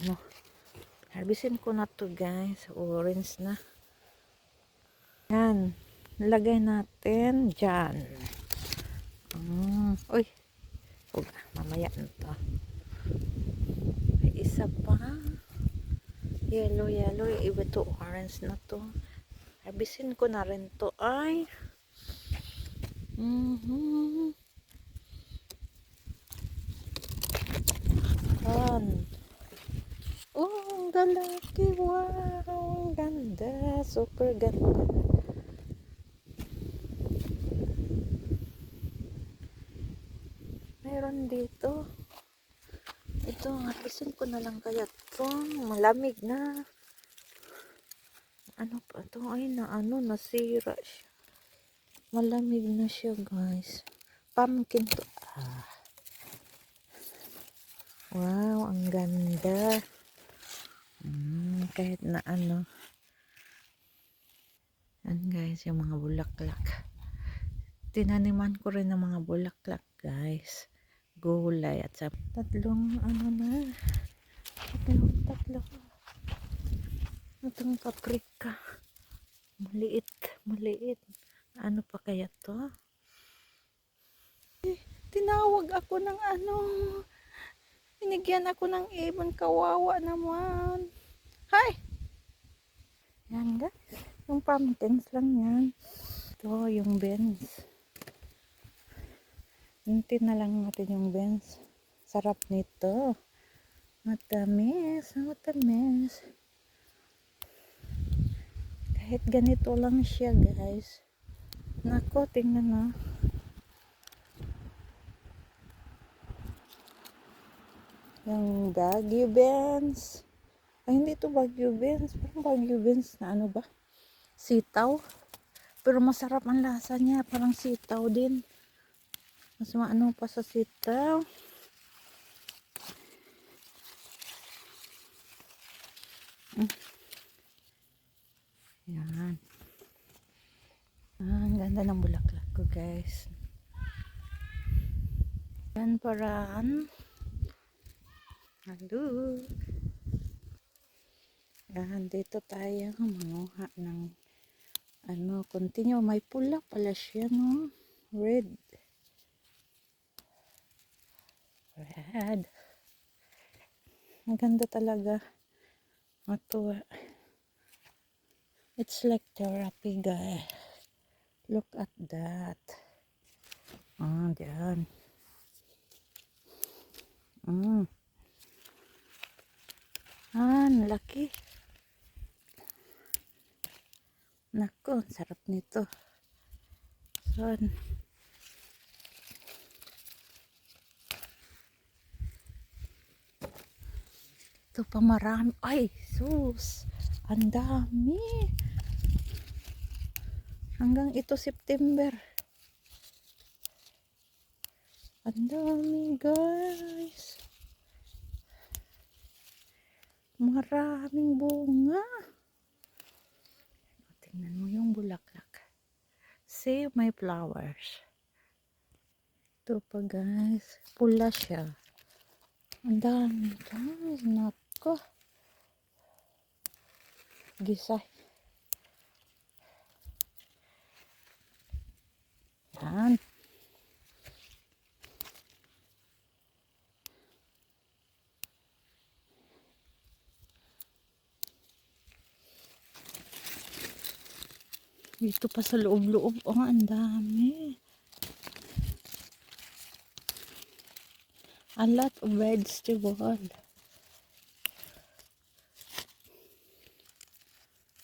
Ano, harbisin ko na to guys. Orange na. Yan. Lagay natin dyan. Uy. Huwag. Mamaya na to. May isa pa. Yellow. Iba to. Orange na to. Harbisin ko na rin to. Ay. Yan. Oh, ang lalaki. Wow. Ang ganda. Super ganda. Meron dito. Ito, harbisin ko na lang kaya to. Malamig na. Ano pa to? Ay, nasira siya. Malamig na siya, guys. Pumpkin to. Wow, ang ganda. Kahit na ano. Yan, guys, yung mga bulaklak. Tinaniman ko rin ng mga bulaklak, guys. Gulay at sa tatlong tatlo. Itong paprika. Maliit. Ano pa kaya to? Tinawag ako ng binigyan ako ng ibon, kawawa naman. Hi! Yan guys, yung pumpkins lang yan. Ito yung beans. Hintin na lang natin yung beans. Sarap nito. Matamis. Kahit ganito lang siya guys. Nako, tingnan na. Yung Baguio beans. Ay, hindi to Baguio beans. Parang Baguio beans na ano ba? Sitaw. Pero masarap ang lasa niya. Parang sitaw din. Mas maano pa sa sitaw. Yan. Ang ganda ng bulaklak ko guys. Yan paraan. Hello. Yan, dito tayo manguha ng continue. May pula pala siya, no? Red. Ang ganda talaga. Matuwa. It's like therapy, guys. Look at that. Diyan. Laki. Nako, sarap nito. Son. Ito pa marami. Ay, sus. Ang dami. Hanggang ito September. Ang dami, guys. Maraming bunga. Tingnan mo yung bulaklak. See my flowers. Ito pa, guys. Pula siya. Ang dami, guys. Nako. Gisay. Yan. Dito pa sa loob-loob. Oh, ang dami. A lot of vegetable.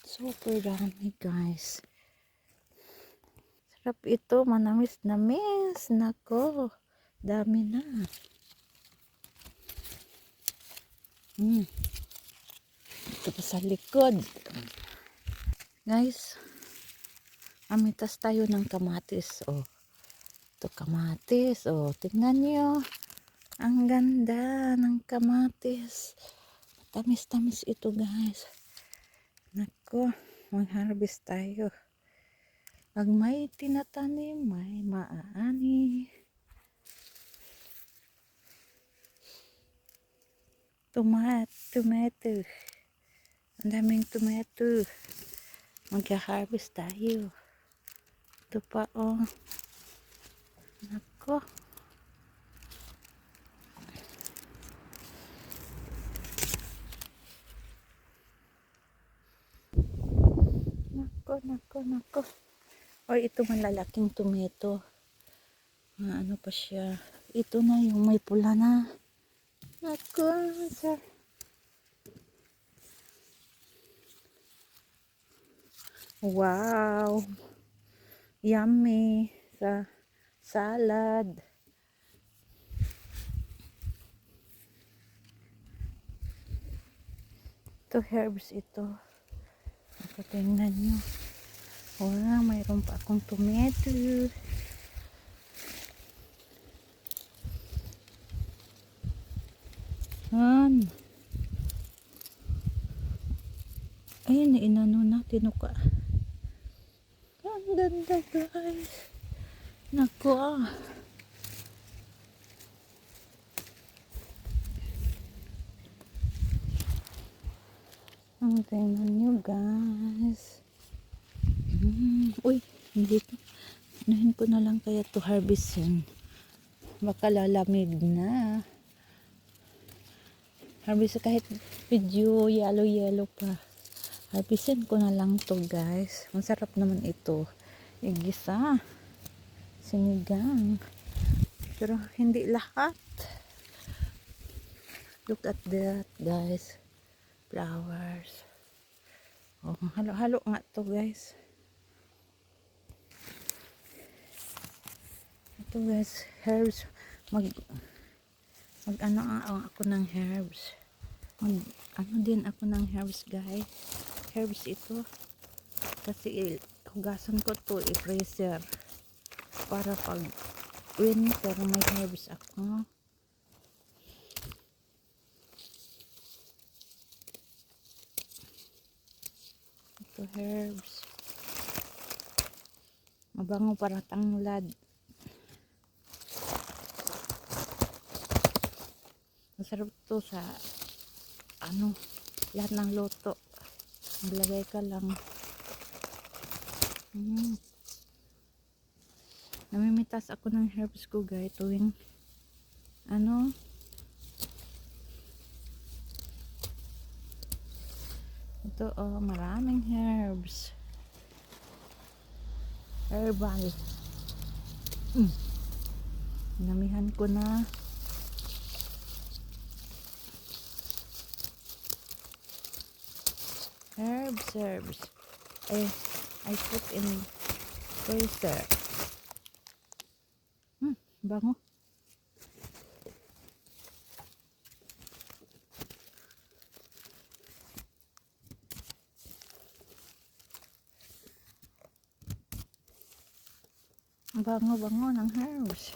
Super dami, guys. Sarap ito. Manamis-namis. Nako. Dami na. Ito pa sa likod. Guys. Amitas tayo ng kamatis. Oh. Ito kamatis. Oh, tingnan niyo. Ang ganda ng kamatis. Tamis-tamis ito, guys. Nako, mag-harvest tayo. Pag may tinatanim, may maaani. Tomato. Ang daming tomato. Magka-harvest tayo. Ito pa, oh. Nako. Nako. O, ito malalaking tomato. Ano pa siya. Ito na yung may pula na. Nako, sir. Wow. Yummy. Sa salad. Ito herbs ito. Ako tingnan nyo. Wow, mayroon pa akong tomato. Han. Ayun, inano na, tinuka. Ang ganda, guys. Naku, ah. Ang tingnan nyo, guys. Uy, hindi ko. Unahin ko na lang kaya to harvest yun. Baka lalamig na. Harvest kahit medyo yellow pa. Harvestin ko na lang to, guys. Masarap naman ito. Igisa. Sinigang. Pero hindi lahat. Look at that, guys. Flowers. Oh, halo-halo nga to, guys. Ito, guys, herbs. Mag ano ako ng herbs. Ano din ako ng herbs, guys. Herbs ito. Kasi hugasan ko to i-freezer. Para pag winter may herbs ako. Ito herbs. Mabango para tanglad. Masarap to sa ano, lahat ng luto. Maglagay ka lang. Namimitas ako ng herbs ko, guys, tuwing ano, ito, oh, maraming herbs. Herbal. Namihan ko na. Herbs. I put in freezer. Bango. Bango ng herbs.